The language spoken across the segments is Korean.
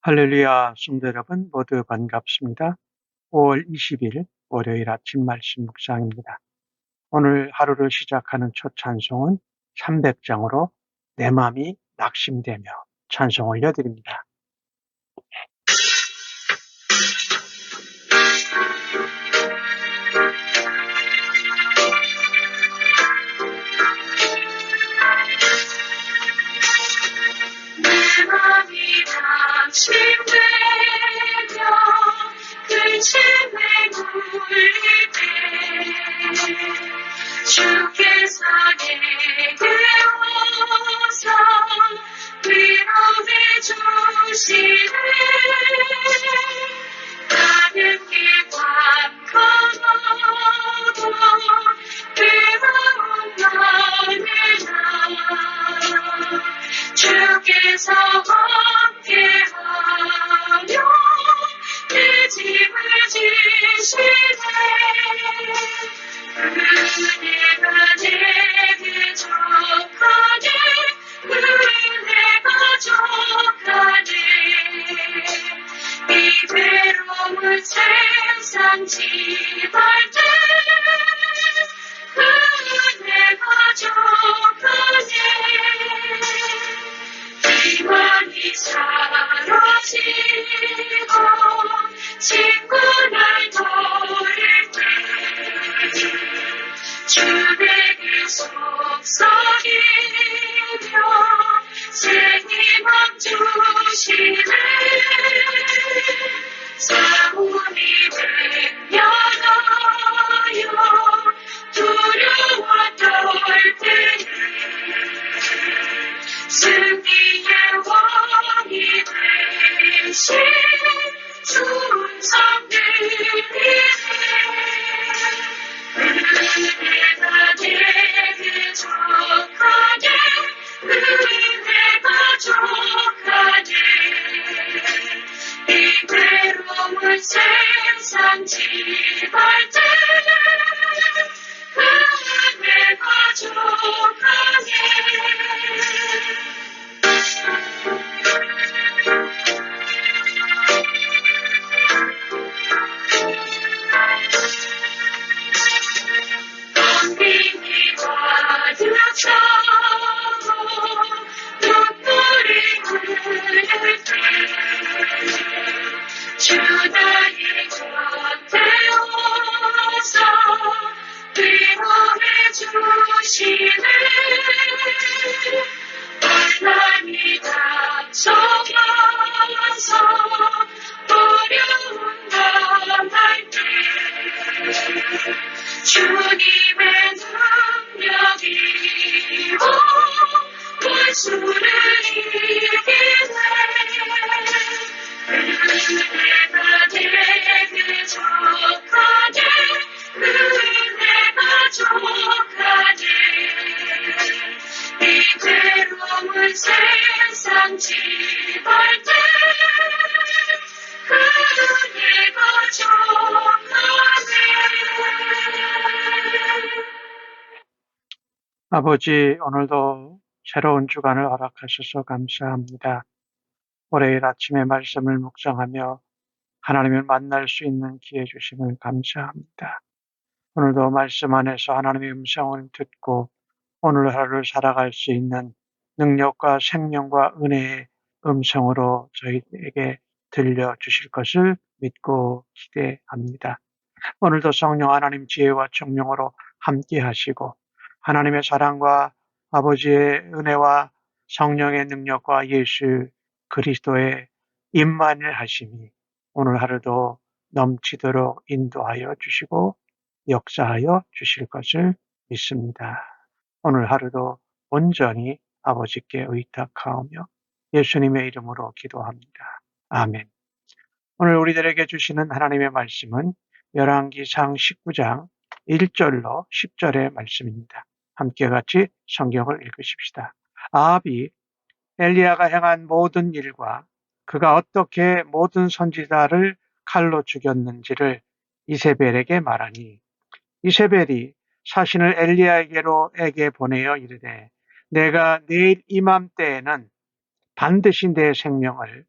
할렐루야, 성도 여러분 모두 반갑습니다. 5월 20일 월요일 아침 말씀 묵상입니다. 오늘 하루를 시작하는 첫 찬송은 300장으로 내 맘이 낙심되며 찬송 올려드립니다. 내 맘이 낙심되며 근심에 눌릴 때 주께서 내게 오사 위로해 주시네. 가는 길 깜깜하고 괴로운 날에나 주께서 함께하며 내 짐을 지시네. 은혜가 내게 족하네. 은혜가 족하네. 이 괴로운 세상 지날 때 은혜가 족하네. 기만이 사라지고 친구를 버릴 때 주 내게 속삭이며 새 희망 주시네. 싸움이 맹렬하여 두려워 떨 때에 승리의 왕이 되신 주 음성 들리네. 은혜가 내게 족하네. 은혜가 족하네. 이 괴로운 세상 지날 때 은혜가 족하네. 빈이 가득 차고 눈물이 흐를 때 주 나의 곁에 오사 위로해 주시네. 환난이 닥쳐와서 어려운 밤할 때 주님의 능력이 원수를 이기네. 은혜가 내게 족하네. 은혜가 족하네. 이 괴로운 세상 지날 때 은혜가 족하네. 아버지, 오늘도 새로운 주간을 허락하셔서 감사합니다. 월요일 아침에 말씀을 묵상하며 하나님을 만날 수 있는 기회 주심을 감사합니다. 오늘도 말씀 안에서 하나님의 음성을 듣고 오늘 하루를 살아갈 수 있는 능력과 생명과 은혜의 음성으로 저희에게 들려주실 것을 믿고 기대합니다. 오늘도 성령 하나님 지혜와 청명으로 함께 하시고 하나님의 사랑과 아버지의 은혜와 성령의 능력과 예수 그리스도의 임만을 하심이 오늘 하루도 넘치도록 인도하여 주시고 역사하여 주실 것을 믿습니다. 오늘 하루도 온전히 아버지께 의탁하오며 예수님의 이름으로 기도합니다. 아멘. 오늘 우리들에게 주시는 하나님의 말씀은 열왕기상 19장 1절로 10절의 말씀입니다. 함께 같이 성경을 읽으십시다. 아합이 엘리야가 행한 모든 일과 그가 어떻게 모든 선지자를 칼로 죽였는지를 이세벨에게 말하니 이세벨이 사신을 엘리야에게 보내어 이르되 내가 내일 이맘때에는 반드시 내 생명을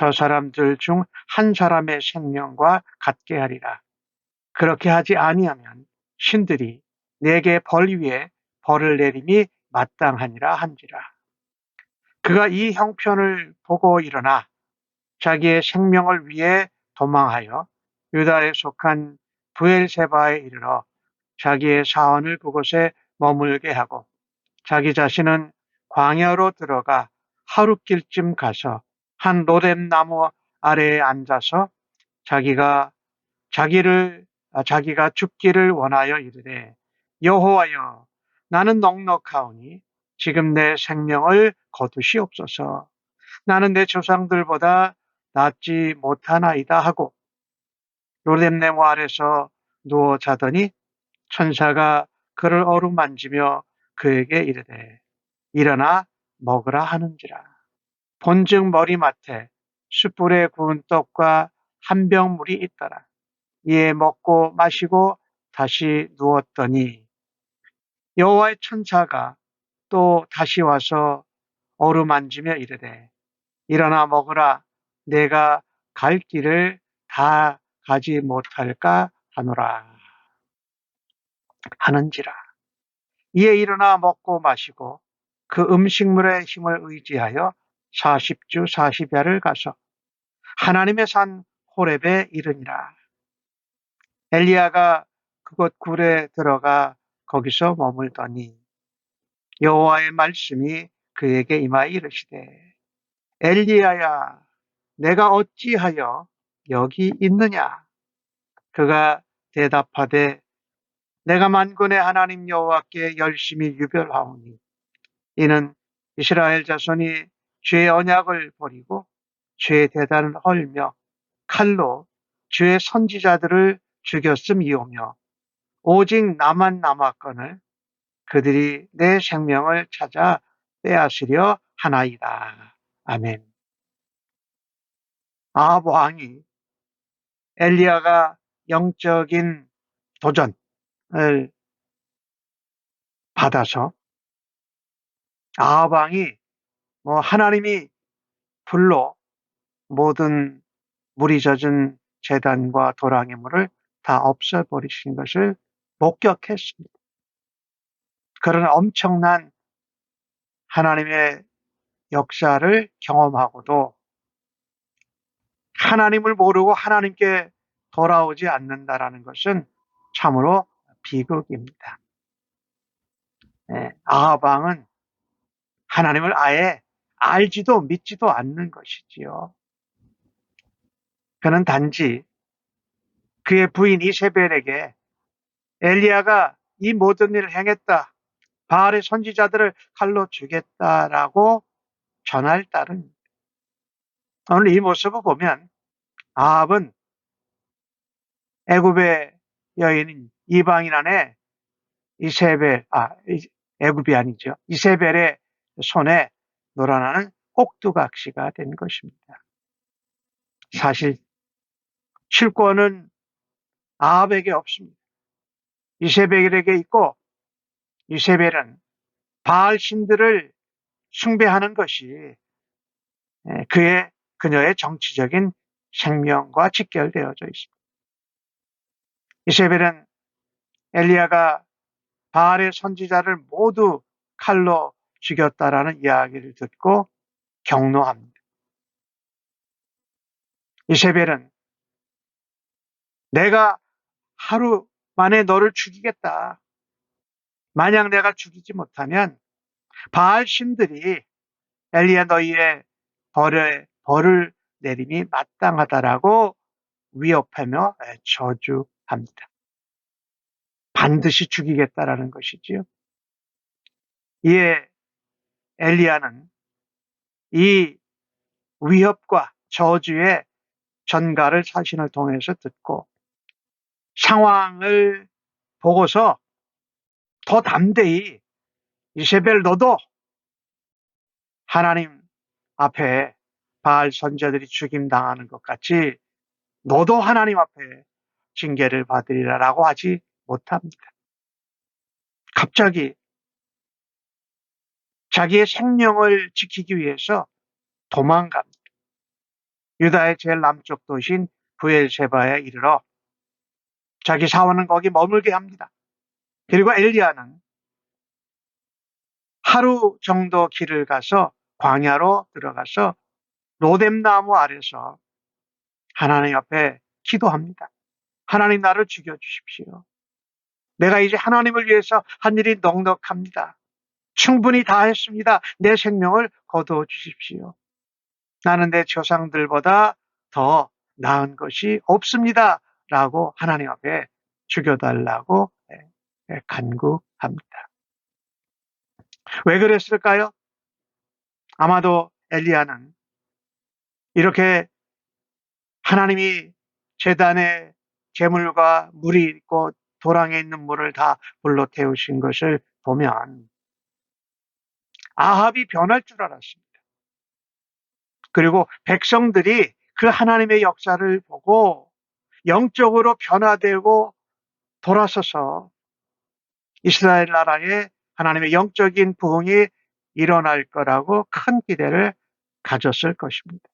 저 사람들 중 한 사람의 생명과 같게 하리라. 그렇게 하지 아니하면 신들이 내게 벌 위에 벌을 내림이 마땅하니라 한지라. 그가 이 형편을 보고 일어나 자기의 생명을 위해 도망하여 유다에 속한 브엘세바에 이르러 자기의 사원을 그곳에 머물게 하고 자기 자신은 광야로 들어가 하룻길쯤 가서 한 로뎀 나무 아래에 앉아서 자기가 자기가 죽기를 원하여 이르되 여호와여 나는 넉넉하오니 지금 내 생명을 거두시옵소서. 나는 내 조상들보다 낫지 못하나이다 하고 로뎀나무 아래서 누워 자더니 천사가 그를 어루만지며 그에게 이르되 일어나 먹으라 하는지라. 본즉 머리맡에 숯불에 구운 떡과 한 병 물이 있더라. 이에 먹고 마시고 다시 누웠더니 여호와의 천사가 또 다시 와서 어루만지며 이르되 일어나 먹으라. 내가 갈 길을 다 가지 못할까 하노라 하는지라. 이에 일어나 먹고 마시고 그 음식물의 힘을 의지하여 40주 40야를 가서 하나님의 산 호렙에 이르니라. 엘리야가 그곳 굴에 들어가 거기서 머물더니 여호와의 말씀이 그에게 임하여 이르시되 엘리야야 내가 어찌하여 여기 있느냐. 그가 대답하되 내가 만군의 하나님 여호와께 열심히 유별하오니 이는 이스라엘 자손이 주의 언약을 버리고 주의 대단을 헐며 칼로 주의 선지자들을 죽였음이오며 오직 나만 남았거늘 그들이 내 생명을 찾아 빼앗으려 하나이다. 아멘. 아합 왕이 엘리야가 영적인 도전을 받아서 아합 왕이 하나님이 불로 모든 물이 젖은 제단과 도랑의 물을 다 없애버리신 것을 목격했습니다. 그런 엄청난 하나님의 역사를 경험하고도 하나님을 모르고 하나님께 돌아오지 않는다라는 것은 참으로 비극입니다. 아합 왕은 하나님을 아예 알지도 믿지도 않는 것이지요. 그는 단지 그의 부인 이세벨에게 엘리야가 이 모든 일을 행했다. 바알의 선지자들을 칼로 죽였다라고 전할 따름입니다. 오늘 이 모습을 보면 아합은 애굽의 여인인 이방인 안에 애굽이 아니죠. 이세벨의 손에 놀아나는 꼭두각시가 된 것입니다. 사실 실권은 아합에게 없습니다. 이세벨에게 있고 이세벨은 바알 신들을 숭배하는 것이 그녀의 정치적인 생명과 직결되어져 있습니다. 이세벨은 엘리야가 바알의 선지자를 모두 칼로 죽였다라는 이야기를 듣고 경노합니다. 이세벨은 내가 하루 만에 너를 죽이겠다. 만약 내가 죽이지 못하면 바알 신들이 엘리야 너희의 벌을 내림이 마땅하다라고 위협하며 저주합니다. 반드시 죽이겠다라는 것이지요. 이에 엘리야는 이 위협과 저주의 전가를 자신을 통해서 듣고 상황을 보고서 더 담대히 이세벨 너도 하나님 앞에 바알 선자들이 죽임당하는 것 같이 너도 하나님 앞에 징계를 받으리라라고 하지 못합니다. 갑자기 자기의 생명을 지키기 위해서 도망갑니다. 유다의 제일 남쪽 도시인 브엘세바에 이르러 자기 사원은 거기 머물게 합니다. 그리고 엘리야는 하루 정도 길을 가서 광야로 들어가서 로뎀나무 아래서 하나님 앞에 기도합니다. 하나님, 나를 죽여주십시오. 내가 이제 하나님을 위해서 한 일이 넉넉합니다. 충분히 다 했습니다. 내 생명을 거두어 주십시오. 나는 내 조상들보다 더 나은 것이 없습니다. 라고 하나님 앞에 죽여달라고 간구합니다. 왜 그랬을까요? 아마도 엘리야는 이렇게 하나님이 제단에 재물과 물이 있고 도랑에 있는 물을 다 불로 태우신 것을 보면 아합이 변할 줄 알았습니다. 그리고 백성들이 그 하나님의 역사를 보고 영적으로 변화되고 돌아서서 이스라엘 나라에 하나님의 영적인 부흥이 일어날 거라고 큰 기대를 가졌을 것입니다.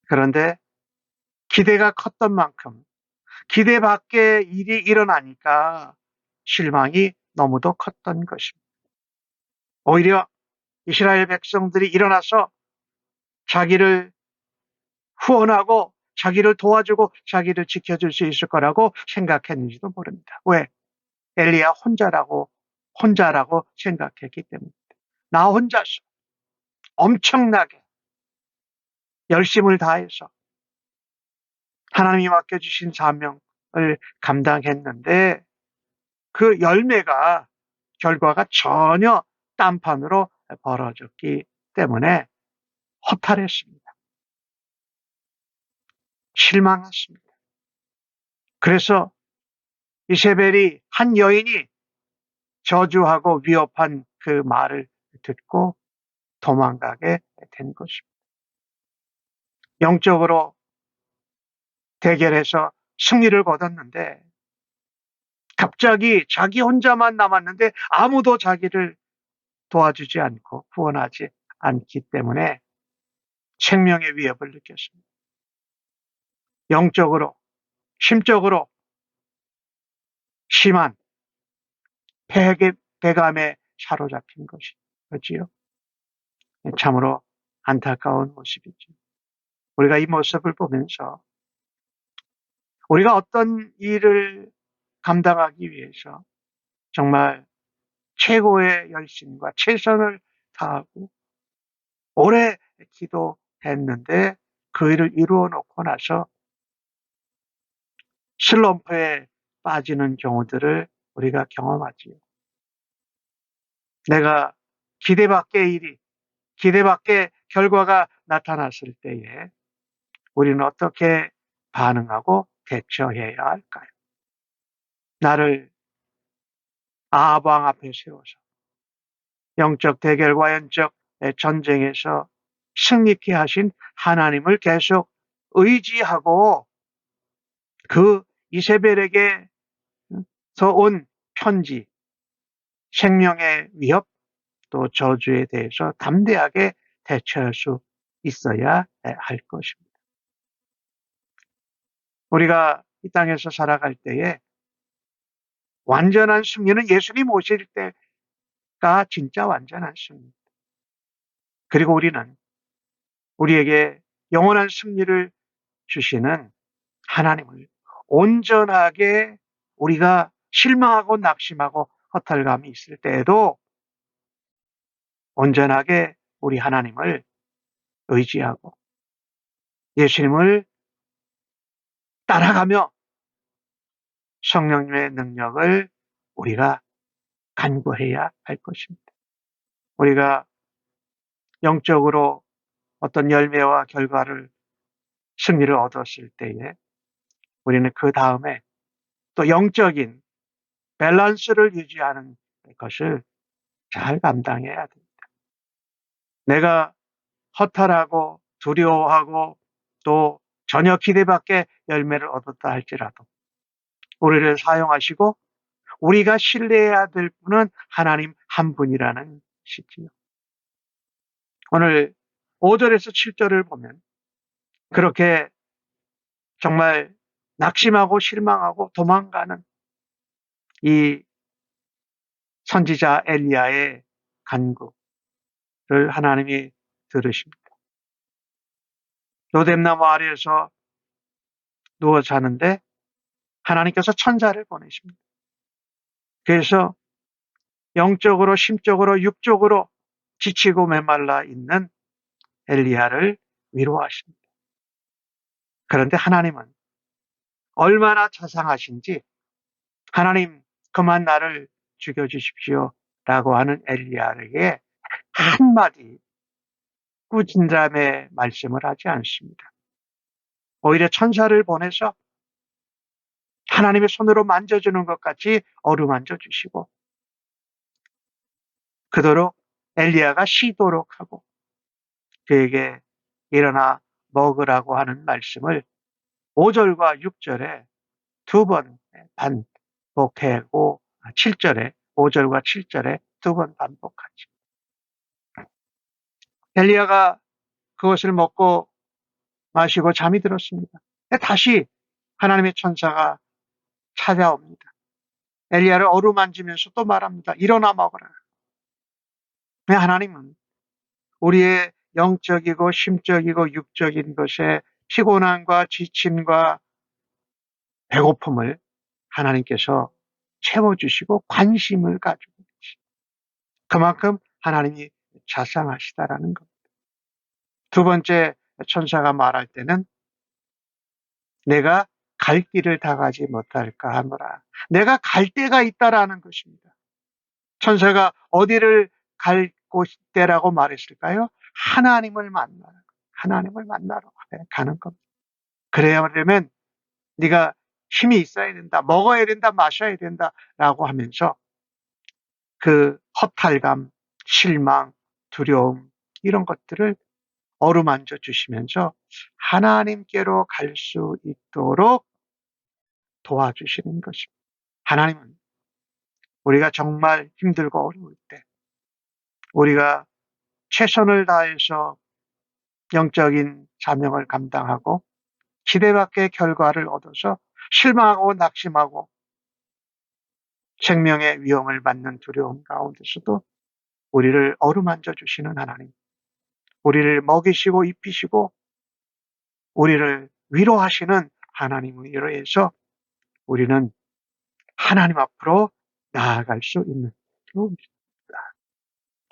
그런데 기대가 컸던 만큼 기대 밖의 일이 일어나니까 실망이 너무도 컸던 것입니다. 오히려 이스라엘 백성들이 일어나서 자기를 후원하고 자기를 도와주고 자기를 지켜줄 수 있을 거라고 생각했는지도 모릅니다. 왜? 엘리야 혼자라고 생각했기 때문입니다. 나 혼자서 엄청나게 열심을 다해서 하나님이 맡겨주신 사명을 감당했는데 그 열매가 결과가 전혀 딴판으로 벌어졌기 때문에 허탈했습니다. 실망했습니다. 그래서 이세벨이 한 여인이 저주하고 위협한 그 말을 듣고 도망가게 된 것입니다. 영적으로 대결해서 승리를 거뒀는데 갑자기 자기 혼자만 남았는데 아무도 자기를 도와주지 않고 후원하지 않기 때문에 생명의 위협을 느꼈습니다. 영적으로, 심적으로 심한 배감에 사로잡힌 것이지요. 참으로 안타까운 모습이죠. 우리가 이 모습을 보면서 우리가 어떤 일을 감당하기 위해서 정말 최고의 열심과 최선을 다하고 오래 기도했는데 그 일을 이루어 놓고 나서 슬럼프에 빠지는 경우들을 우리가 경험하지요. 내가 기대 밖의 결과가 나타났을 때에 우리는 어떻게 반응하고 대처해야 할까요? 나를 아합왕 앞에 세워서 영적 대결과 영적 전쟁에서 승리케 하신 하나님을 계속 의지하고 그 이세벨에게서 온 편지, 생명의 위협, 또 저주에 대해서 담대하게 대처할 수 있어야 할 것입니다. 우리가 이 땅에서 살아갈 때에 완전한 승리는 예수님 오실 때가 진짜 완전한 승리입니다. 그리고 우리는 우리에게 영원한 승리를 주시는 하나님을 온전하게 우리가 실망하고 낙심하고 허탈감이 있을 때에도 온전하게 우리 하나님을 의지하고 예수님을 따라가며 성령님의 능력을 우리가 간구해야 할 것입니다. 우리가 영적으로 어떤 열매와 결과를 승리를 얻었을 때에 우리는 그 다음에 또 영적인 밸런스를 유지하는 것을 잘 감당해야 됩니다. 내가 허탈하고 두려워하고 또 전혀 기대 밖의 열매를 얻었다 할지라도 우리를 사용하시고 우리가 신뢰해야 될 분은 하나님 한 분이라는 것이지요. 오늘 5절에서 7절을 보면 그렇게 정말 낙심하고 실망하고 도망가는 이 선지자 엘리야의 간구를 하나님이 들으십니다. 로뎀나무 아래에서 누워 자는데 하나님께서 천사를 보내십니다. 그래서 영적으로, 심적으로, 육적으로 지치고 메말라 있는 엘리야를 위로하십니다. 그런데 하나님은 얼마나 자상하신지 하나님 그만 나를 죽여주십시오 라고 하는 엘리야에게 한마디 꾸진람의 말씀을 하지 않습니다. 오히려 천사를 보내서 하나님의 손으로 만져주는 것 같이 어루만져 주시고 그토록 엘리야가 쉬도록 하고 그에게 일어나 먹으라고 하는 말씀을 5절과 6절에 두 번 반복하고 7절에 5절과 7절에 두 번 반복하죠. 엘리야가 그것을 먹고 마시고 잠이 들었습니다. 다시 하나님의 천사가 찾아옵니다. 엘리야를 어루만지면서 또 말합니다. 일어나 먹어라. 하나님은 우리의 영적이고 심적이고 육적인 것에 피곤함과 지침과 배고픔을 하나님께서 채워주시고 관심을 가지고 계십니다. 그만큼 하나님이 자상하시다라는 겁니다. 두 번째 천사가 말할 때는 내가 갈 길을 다 가지 못할까 하노라. 내가 갈 데가 있다라는 것입니다. 천사가 어디를 갈 곳대라고 말했을까요? 하나님을 만나러, 하나님을 만나러 가는 겁니다. 그래야되면 네가 힘이 있어야 된다, 먹어야 된다, 마셔야 된다라고 하면서 그 허탈감, 실망, 두려움 이런 것들을 어루만져 주시면서 하나님께로 갈 수 있도록 도와주시는 것입니다. 하나님은 우리가 정말 힘들고 어려울 때 우리가 최선을 다해서 영적인 사명을 감당하고 기대 밖의 결과를 얻어서 실망하고 낙심하고 생명의 위험을 받는 두려움 가운데서도 우리를 어루만져 주시는 하나님, 우리를 먹이시고 입히시고 우리를 위로하시는 하나님을 위로해서 우리는 하나님 앞으로 나아갈 수 있는 것입니다.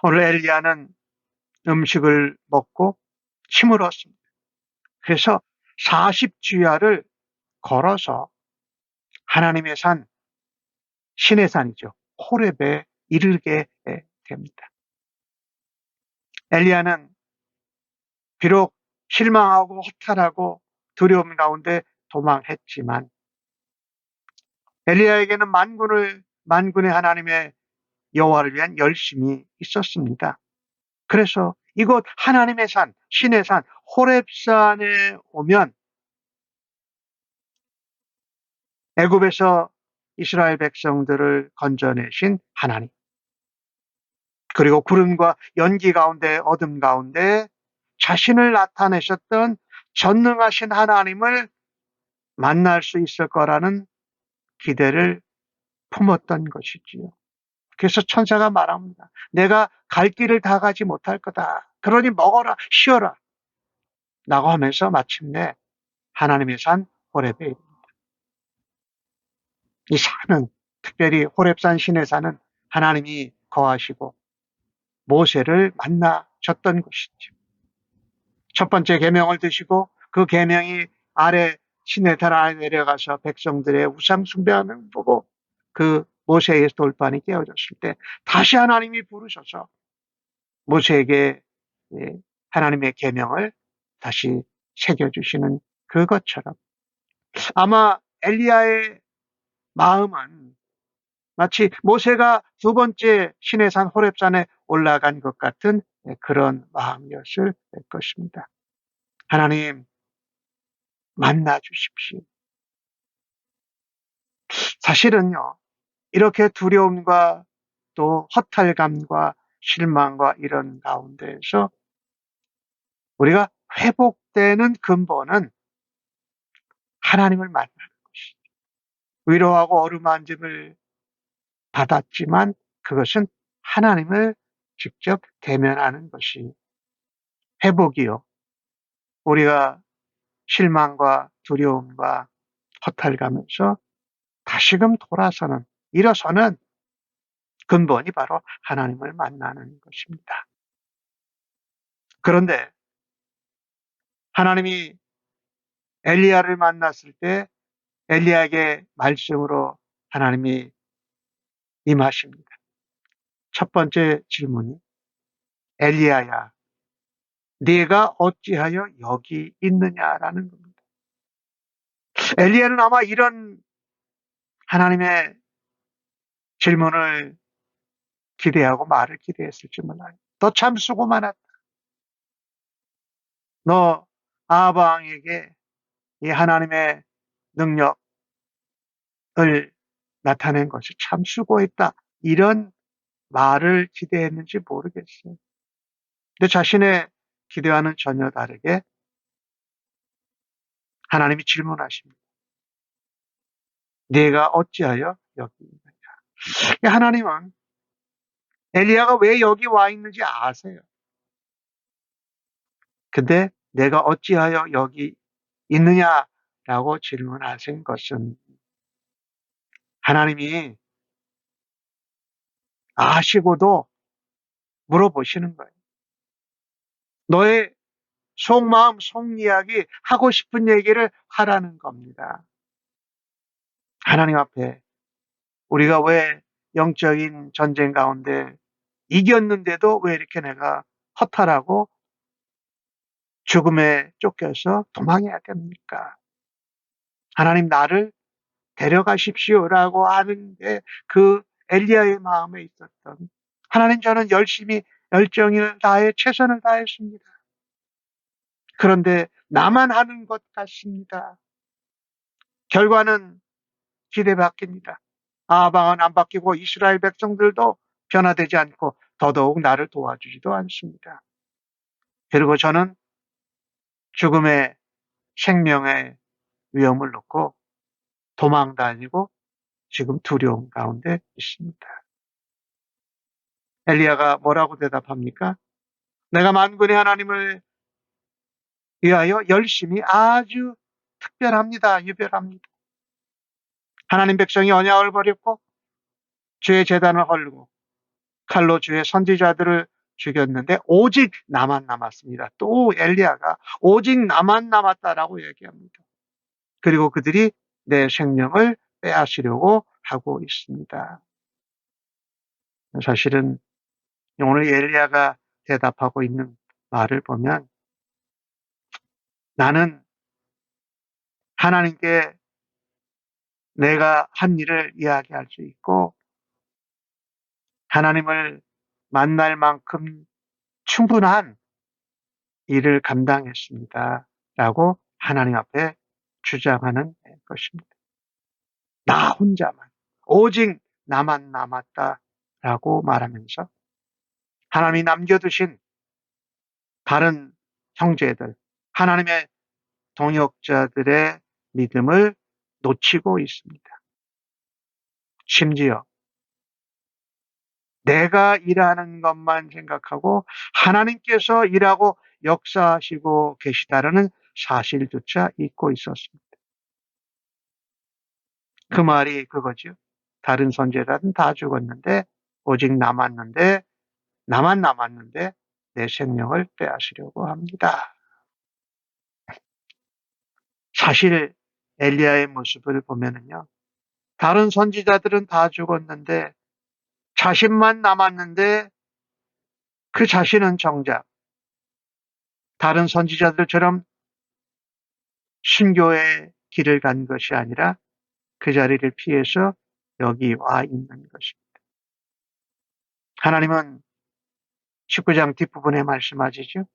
오늘 엘리야는 음식을 먹고 힘을 얻습니다. 그래서 40주야를 걸어서 하나님의 산, 신의 산이죠. 호렙에 이르게 됩니다. 엘리야는 비록 실망하고 허탈하고 두려움 가운데 도망했지만 엘리야에게는 만군의 하나님의 여호와를 위한 열심이 있었습니다. 그래서 이곳 하나님의 산, 신의 산, 호렙산에 오면 애굽에서 이스라엘 백성들을 건져내신 하나님, 그리고 구름과 연기 가운데 어둠 가운데 자신을 나타내셨던 전능하신 하나님을 만날 수 있을 거라는 기대를 품었던 것이지요. 그래서 천사가 말합니다. 내가 갈 길을 다 가지 못할 거다. 그러니 먹어라, 쉬어라. 라고 하면서 마침내 하나님의 산 호렙에 이릅니다. 이 산은, 특별히 호렙산 신의 산은 하나님이 거하시고 모세를 만나셨던 곳이죠. 첫 번째 계명을 드시고 그 계명이 아래 시내산 아래 내려가서 백성들의 우상 숭배하는 보고 그 모세의 돌판이 깨어졌을 때 다시 하나님이 부르셔서 모세에게 하나님의 계명을 다시 새겨주시는 그것처럼 아마 엘리야의 마음은 마치 모세가 두 번째 시내산 호렙산에 올라간 것 같은 그런 마음이었을 것입니다. 하나님 만나 주십시오. 사실은요, 이렇게 두려움과 또 허탈감과 실망과 이런 가운데에서 우리가 회복되는 근본은 하나님을 만나는 것이죠. 위로하고 어루만짐을 받았지만 그것은 하나님을 직접 대면하는 것이 회복이요. 우리가 실망과 두려움과 허탈감에서 다시금 돌아서는, 일어서는 근본이 바로 하나님을 만나는 것입니다. 그런데 하나님이 엘리야를 만났을 때 엘리야에게 말씀으로 하나님이 임하십니다. 첫 번째 질문이 엘리야야, 네가 어찌하여 여기 있느냐라는 겁니다. 엘리야는 아마 이런 하나님의 질문을 기대하고 말을 기대했을지 몰라요. 너 참 수고 많았다. 너 아합 왕에게 이 하나님의 능력을 나타낸 것이 참 수고했다. 이런 말을 기대했는지 모르겠어요. 근데 자신의 기대와는 전혀 다르게 하나님이 질문하십니다. 네가 어찌하여 여기 있느냐. 하나님은 엘리야가 왜 여기 와 있는지 아세요. 근데 내가 어찌하여 여기 있느냐라고 질문하신 것은 하나님이 아시고도 물어보시는 거예요. 너의 속마음, 속이야기, 하고 싶은 얘기를 하라는 겁니다. 하나님 앞에 우리가 왜 영적인 전쟁 가운데 이겼는데도 왜 이렇게 내가 허탈하고 죽음에 쫓겨서 도망해야 됩니까? 하나님 나를 데려가십시오라고 하는데 그 엘리야의 마음에 있었던 하나님 저는 열심히 열정을 다해 최선을 다했습니다. 그런데 나만 하는 것 같습니다. 결과는 기대바뀝니다. 아방은 안 바뀌고 이스라엘 백성들도 변화되지 않고 더더욱 나를 도와주지도 않습니다. 그리고 저는 죽음의 생명의 위험을 놓고 도망 다니고 지금 두려움 가운데 있습니다. 엘리야가 뭐라고 대답합니까? 내가 만군의 하나님을 위하여 열심히 아주 특별합니다. 유별합니다. 하나님 백성이 언약을 버렸고 주의 제단을 헐고 칼로 주의 선지자들을 죽였는데 오직 나만 남았습니다. 또 엘리야가 오직 나만 남았다라고 얘기합니다. 그리고 그들이 내 생명을 빼앗으려고 하고 있습니다. 사실은 오늘 엘리야가 대답하고 있는 말을 보면 나는 하나님께 내가 한 일을 이야기할 수 있고 하나님을 만날 만큼 충분한 일을 감당했습니다. 라고 하나님 앞에 주장하는 것입니다. 나 혼자만, 오직 나만 남았다라고 말하면서 하나님이 남겨두신 다른 형제들, 하나님의 동역자들의 믿음을 놓치고 있습니다. 심지어 내가 일하는 것만 생각하고 하나님께서 일하고 역사하시고 계시다라는 사실조차 잊고 있었습니다. 그 말이 그거죠. 다른 선지자들은 다 죽었는데 오직 나만 남았는데 내 생명을 빼앗으려고 합니다. 사실 엘리야의 모습을 보면은요. 다른 선지자들은 다 죽었는데 자신만 남았는데 그 자신은 정작 다른 선지자들처럼 순교의 길을 간 것이 아니라 그 자리를 피해서 여기 와 있는 것입니다. 하나님은 19장 뒷부분에 말씀하시죠.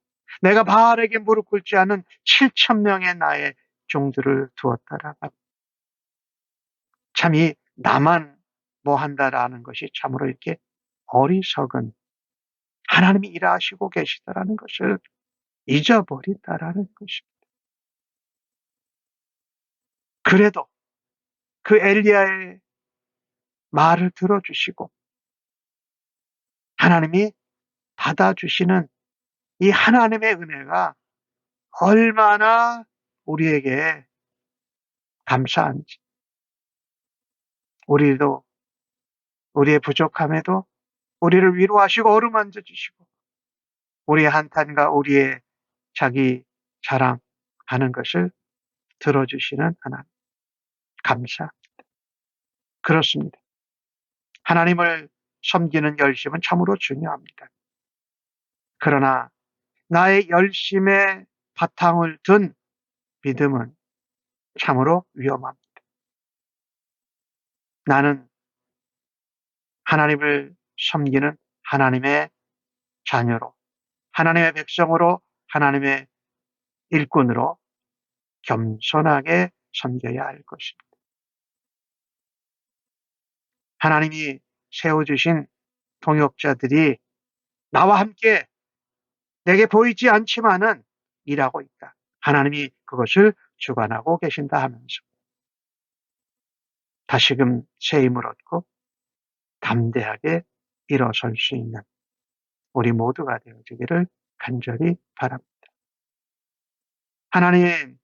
내가 바알에게 무릎 꿇지 않은 7,000명의 나의 종들을 두었다라. 참 이 나만 뭐 한다라는 것이 참으로 이렇게 어리석은 하나님이 일하시고 계시다라는 것을 잊어버린다라는 것입니다. 그래도 그 엘리야의 말을 들어주시고 하나님이 받아주시는 이 하나님의 은혜가 얼마나 우리에게 감사한지, 우리도 우리의 부족함에도 우리를 위로하시고 어루만져 주시고 우리의 한탄과 우리의 자기 자랑하는 것을 들어주시는 하나님, 감사. 그렇습니다. 하나님을 섬기는 열심은 참으로 중요합니다. 그러나 나의 열심의 바탕을 둔 믿음은 참으로 위험합니다. 나는 하나님을 섬기는 하나님의 자녀로, 하나님의 백성으로, 하나님의 일꾼으로 겸손하게 섬겨야 할 것입니다. 하나님이 세워주신 동역자들이 나와 함께 내게 보이지 않지만은 일하고 있다. 하나님이 그것을 주관하고 계신다 하면서 다시금 새 힘을 얻고 담대하게 일어설 수 있는 우리 모두가 되어지기를 간절히 바랍니다. 하나님,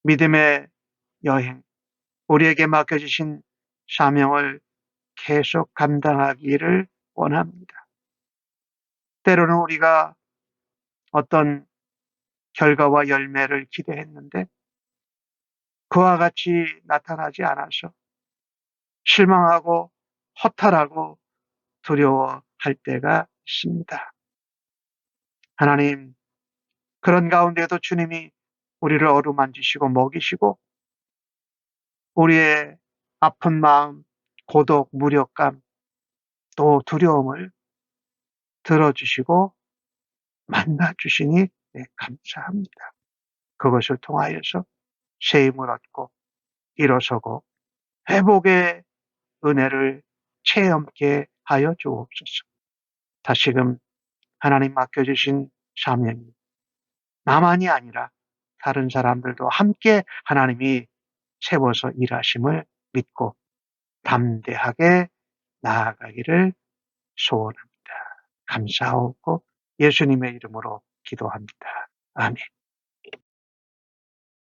믿음의 여행, 우리에게 맡겨주신 사명을 계속 감당하기를 원합니다. 때로는 우리가 어떤 결과와 열매를 기대했는데 그와 같이 나타나지 않아서 실망하고 허탈하고 두려워할 때가 있습니다. 하나님, 그런 가운데도 주님이 우리를 어루만지시고 먹이시고 우리의 아픈 마음, 고독, 무력감, 또 두려움을 들어주시고 만나주시니 감사합니다. 그것을 통하여서 새 힘을 얻고 일어서고 회복의 은혜를 체험케 하여 주옵소서. 다시금 하나님 맡겨주신 사명이 나만이 아니라 다른 사람들도 함께 하나님이 세워서 일하심을 믿고 담대하게 나아가기를 소원합니다. 감사하고 예수님의 이름으로 기도합니다. 아멘.